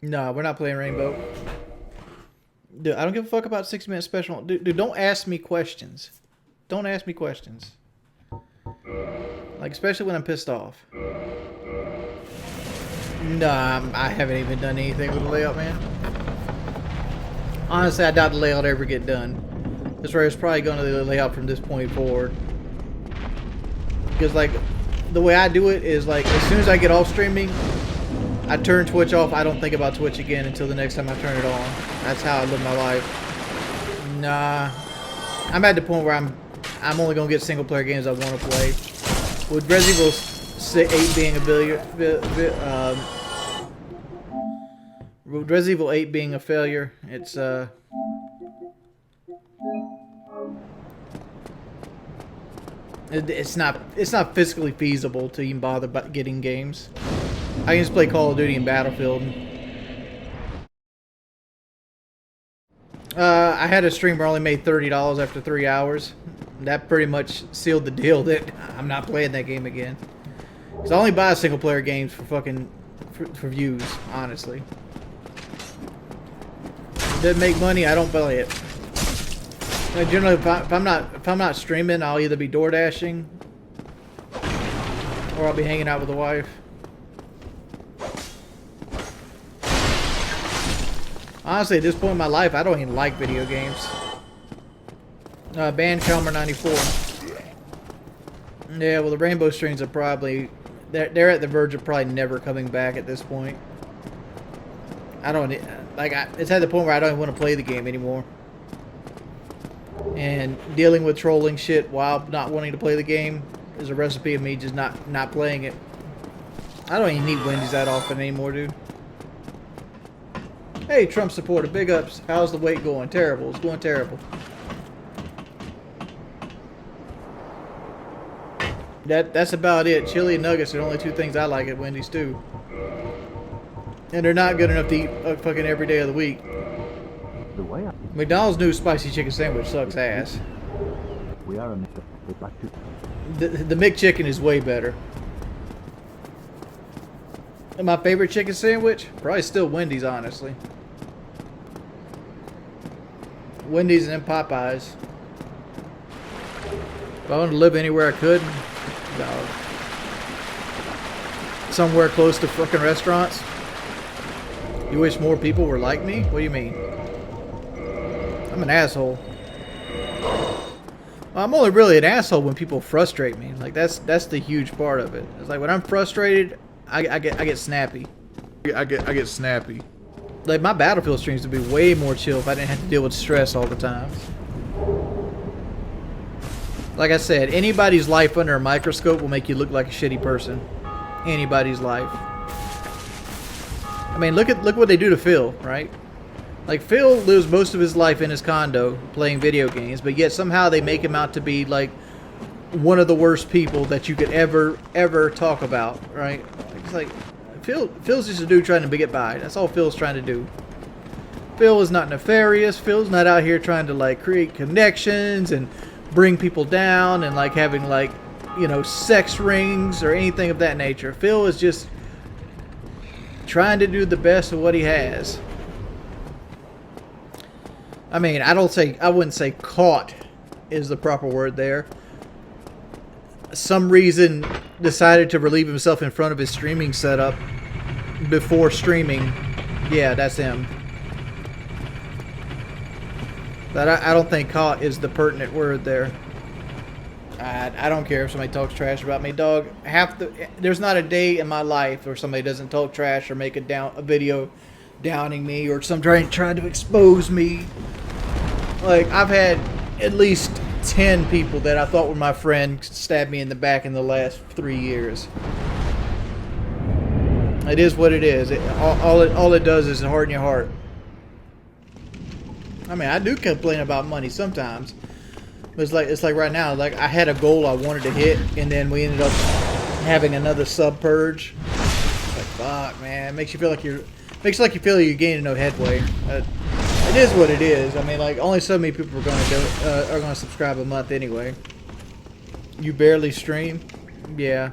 No, we're not playing Rainbow. Dude, I don't give a fuck about 6-minute special. Dude, don't ask me questions. Don't ask me questions. Like, especially when I'm pissed off. Nah, I haven't even done anything with the layout, man. Honestly, I doubt the layout ever get done. This race is probably going to lay out from this point forward. Because, like, the way I do it is, like, as soon as I get off streaming, I turn Twitch off. I don't think about Twitch again until the next time I turn it on. That's how I live my life. Nah. I'm at the point where I'm only going to get single-player games I want to play. With Resident Evil 8 being a Resident Evil 8 being a failure, it's not physically feasible to even bother getting games. I can just play Call of Duty and Battlefield. I had a stream where I only made $30 after 3 hours. That pretty much sealed the deal that I'm not playing that game again. Cause I only buy single player games for for views, honestly. If it doesn't make money, I don't play it. Like, generally, if I'm not streaming, I'll either be door dashing or I'll be hanging out with the wife. Honestly, at this point in my life, I don't even like video games. Band Calmer 94. Yeah, well, the Rainbow streams are probably they're at the verge of probably never coming back at this point. I don't like. It's at the point where I don't even want to play the game anymore. And dealing with trolling shit while not wanting to play the game is a recipe of me just not playing it. I don't even need Wendy's that often anymore, dude. Hey, Trump supporter, big ups. How's the weight going? Terrible. It's going terrible. That's about it. Chili and nuggets are the only two things I like at Wendy's too. And they're not good enough to eat fucking every day of the week. McDonald's new spicy chicken sandwich sucks ass. The McChicken is way better. And my favorite chicken sandwich? Probably still Wendy's, honestly. Wendy's and then Popeyes. If I wanted to live anywhere I could, somewhere close to fucking restaurants. You wish more people were like me? What do you mean? I'm an asshole. Well, I'm only really an asshole when people frustrate me. Like that's the huge part of it. It's like when I'm frustrated, I get snappy. I get snappy. Like my Battlefield streams would be way more chill if I didn't have to deal with stress all the time. Like I said, anybody's life under a microscope will make you look like a shitty person. Anybody's life. I mean, look what they do to Phil, right? Like, Phil lives most of his life in his condo playing video games, but yet somehow they make him out to be, like, one of the worst people that you could ever talk about, right? It's like, Phil's just a dude trying to get by. That's all Phil's trying to do. Phil is not nefarious. Phil's not out here trying to, like, create connections and bring people down and, like, having, like, you know, sex rings or anything of that nature. Phil is just trying to do the best of what he has. I mean, I wouldn't say caught is the proper word there. Some reason decided to relieve himself in front of his streaming setup before streaming. Yeah, that's him. But I don't think caught is the pertinent word there. I don't care if somebody talks trash about me, dog. There's not a day in my life where somebody doesn't talk trash or make a video downing me or some trying to expose me. Like, I've had at least 10 people that I thought were my friend stab me in the back in the last 3 years. It is what it is. All it does is harden your heart. I mean, I do complain about money sometimes. But it's like right now, like I had a goal I wanted to hit, and then we ended up having another sub purge. It's like, fuck, man. Makes you feel like you're gaining no headway. It is what it is. I mean, like only so many people are going to subscribe a month anyway. You barely stream, yeah.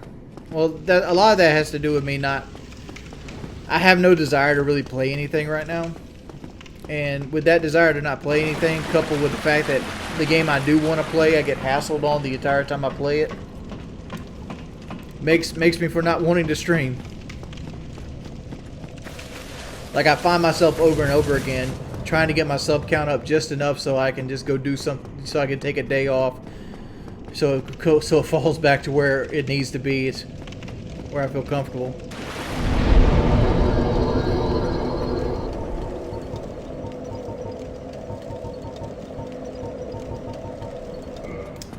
Well, a lot of that has to do with me not I have no desire to really play anything right now. And with that desire to not play anything, coupled with the fact that the game I do want to play, I get hassled on the entire time I play it, makes me for not wanting to stream. Like, I find myself over and over again trying to get my sub count up just enough so I can just go do something, so I can take a day off, so it falls back to where it needs to be. It's where I feel comfortable.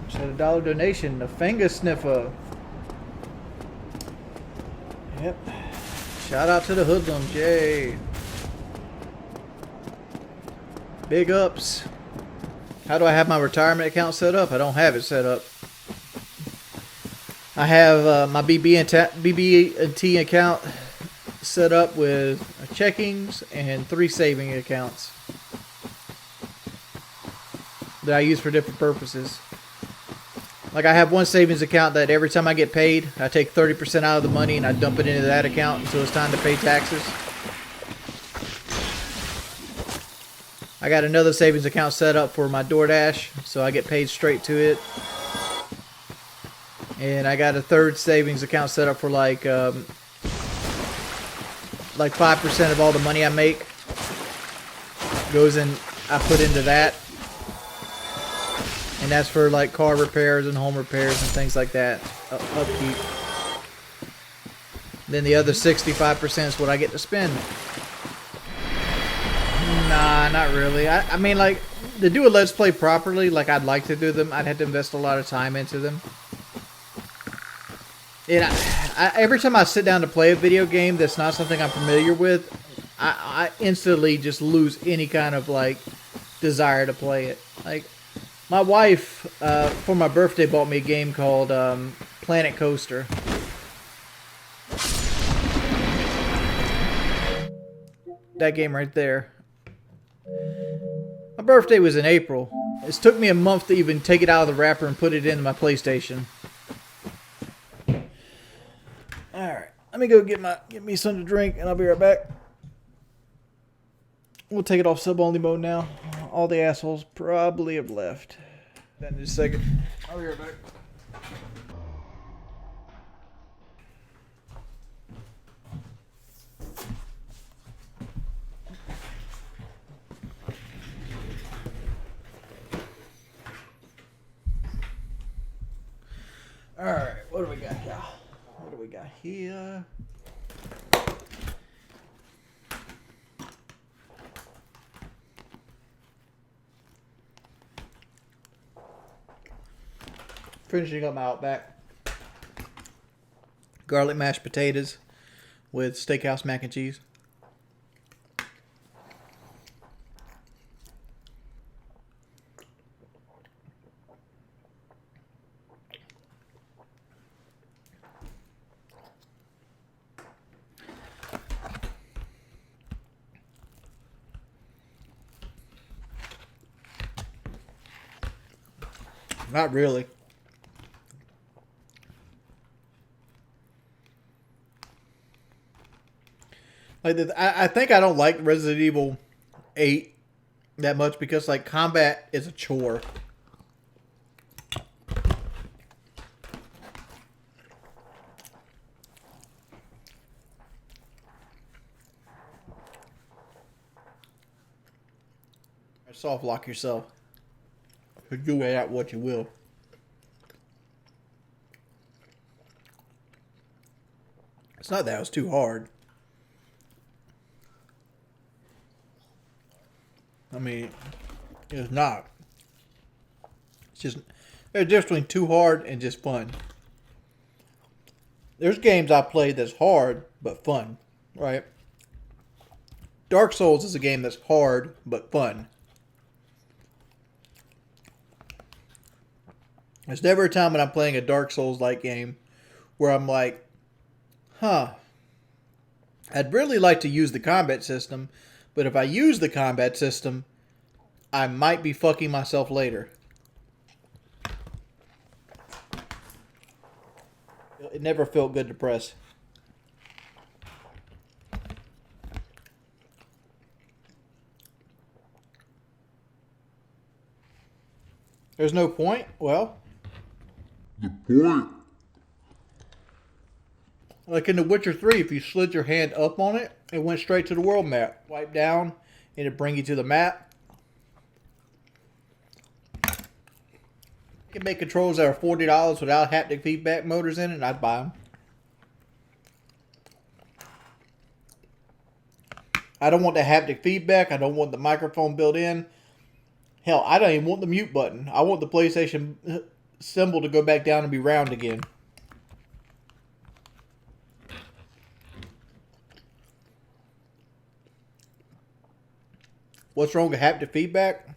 Just had a $1 donation, the Fungus Sniffer. Yep. Shout out to the Hoodlums, yay. Big ups. How do I have my retirement account set up? I don't have it set up. I have my BB&T account set up with checkings and 3 saving accounts that I use for different purposes. Like, I have one savings account that every time I get paid, I take 30% out of the money and I dump it into that account until it's time to pay taxes. I got another savings account set up for my DoorDash, so I get paid straight to it. And I got a third savings account set up for like 5% of all the money I make goes in, I put into that. And that's for like car repairs and home repairs and things like that. Upkeep. Then the other 65% is what I get to spend. Nah, not really. I mean, like, to do a Let's Play properly, like I'd like to do them, I'd have to invest a lot of time into them. And every time I sit down to play a video game that's not something I'm familiar with, I instantly just lose any kind of, like, desire to play it. Like, my wife, for my birthday, bought me a game called Planet Coaster. That game right there. My birthday was in April. It took me a month to even take it out of the wrapper and put it into my PlayStation. Alright, let me go get me something to drink and I'll be right back. We'll take it off sub-only mode now. All the assholes probably have left. That in just a second. I'll be right back. Alright, what do we got here? What do we got here? Finishing up my Outback. Garlic mashed potatoes with steakhouse mac and cheese. Not really. Like, I think I don't like Resident Evil 8 that much because, like, combat is a chore. Soft lock yourself. Do that what you will. It's not that it was too hard. I mean, it's not. It's just, there's a difference between too hard and just fun. There's games I played that's hard but fun, right? Dark Souls is a game that's hard but fun. There's never a time when I'm playing a Dark Souls-like game where I'm like, huh, I'd really like to use the combat system, but if I use the combat system, I might be fucking myself later. It never felt good to press. There's no point. Well, The point. like in The Witcher 3, if you slid your hand up on it, it went straight to the world map. Wipe down, and it'd bring you to the map. You can make controls that are $40 without haptic feedback motors in it, and I'd buy them. I don't want the haptic feedback. I don't want the microphone built in. Hell, I don't even want the mute button. I want the PlayStation symbol to go back down and be round again. What's wrong with haptic feedback?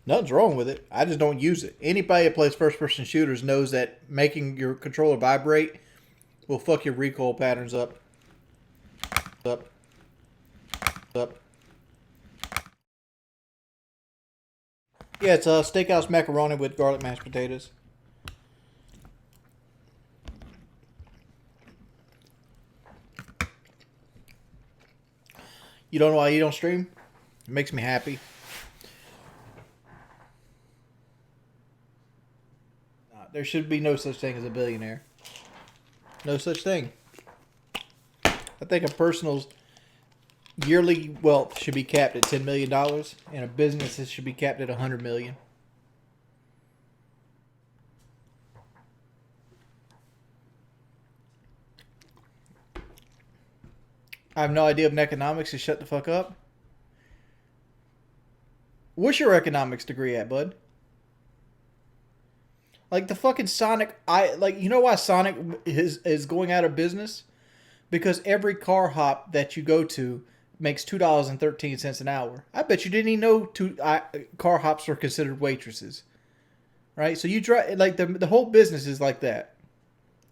Nothing's wrong with it. I just don't use it. Anybody that plays first-person shooters knows that making your controller vibrate will fuck your recoil patterns up. Up. Yeah, it's a steakhouse macaroni with garlic mashed potatoes. You don't know why you don't stream? It makes me happy. There should be no such thing as a billionaire. No such thing. I think a person's yearly wealth should be capped at $10 million, and a business should be capped at $100 million. I have no idea of economics, so shut the fuck up. What's your economics degree at, bud? Like the fucking Sonic, you know why Sonic is going out of business? Because every car hop that you go to makes $2.13 an hour. I bet you didn't even know car hops were considered waitresses, right? So you drive like the whole business is like that.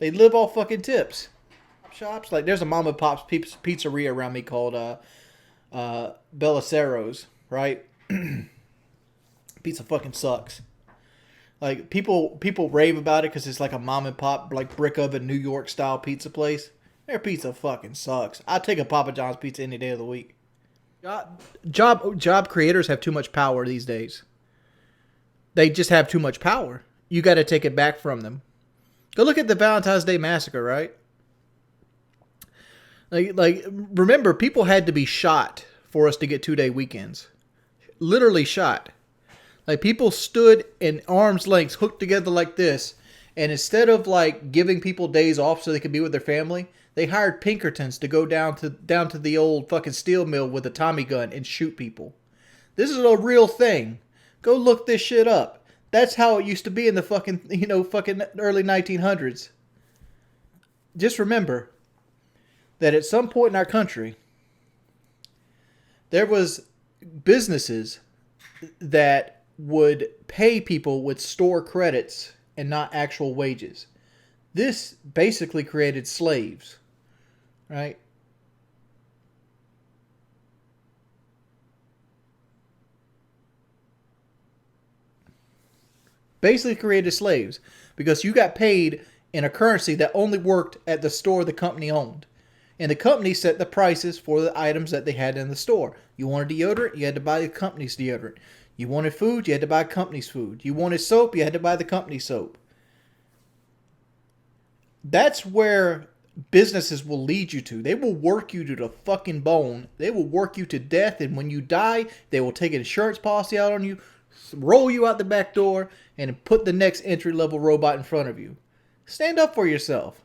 They live off fucking tips. Shops like there's a mom and pop's pizzeria around me called Belisaro's, right? Pizza fucking sucks. Like people rave about it because it's like a mom and pop like brick oven New York style pizza place. Their pizza fucking sucks. I'd take a Papa John's pizza any day of the week. Job creators have too much power these days. They just have too much power. You got to take it back from them. Go look at the Valentine's Day massacre, right? Like remember, people had to be shot for us to get 2-day weekends. Literally shot. Like people stood in arm's lengths, hooked together like this, and instead of like giving people days off so they could be with their family, they hired Pinkertons to go down to the old fucking steel mill with a Tommy gun and shoot people. This is a real thing. Go look this shit up. That's how it used to be in the fucking early 1900s. Just remember that at some point in our country, there was businesses that would pay people with store credits and not actual wages. This basically created slaves, right? Basically created slaves because you got paid in a currency that only worked at the store the company owned. And the company set the prices for the items that they had in the store. You wanted deodorant, you had to buy the company's deodorant. You wanted food, you had to buy company's food. You wanted soap, you had to buy the company's soap. That's where businesses will lead you to. They will work you to the fucking bone. They will work you to death, and when you die, they will take an insurance policy out on you, roll you out the back door, and put the next entry-level robot in front of you. Stand up for yourself.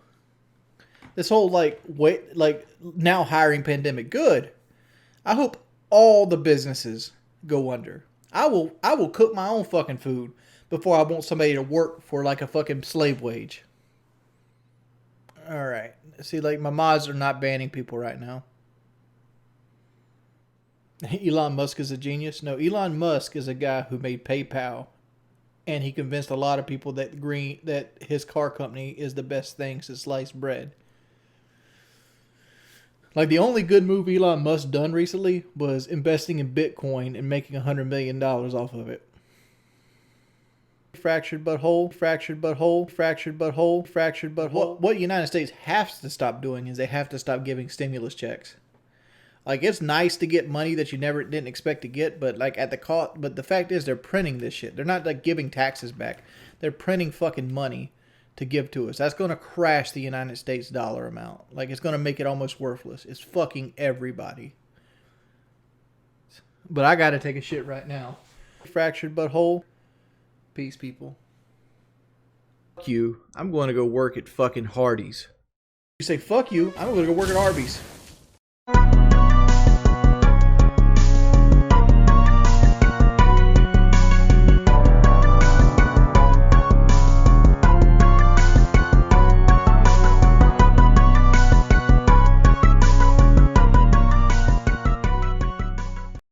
This whole now hiring pandemic, good. I hope all the businesses go under. I will cook my own fucking food before I want somebody to work for like a fucking slave wage. All right. See, like my mods are not banning people right now. Elon Musk is a genius. No, Elon Musk is a guy who made PayPal, and he convinced a lot of people that his car company is the best thing since sliced bread. Like the only good move Elon Musk done recently was investing in Bitcoin and making $100 million off of it. Fractured butthole, fractured butthole, fractured butthole, fractured butthole. What the United States has to stop doing is they have to stop giving stimulus checks. Like, it's nice to get money that you never didn't expect to get, but like at the cost. But the fact is, they're printing this shit. They're not like giving taxes back. They're printing fucking money to give to us. That's going to crash the United States dollar amount. Like, it's going to make it almost worthless. It's fucking everybody. But I got to take a shit right now. Fractured butthole. Peace, people. Fuck you. I'm going to go work at fucking Hardee's. You say, fuck you, I'm going to go work at Arby's.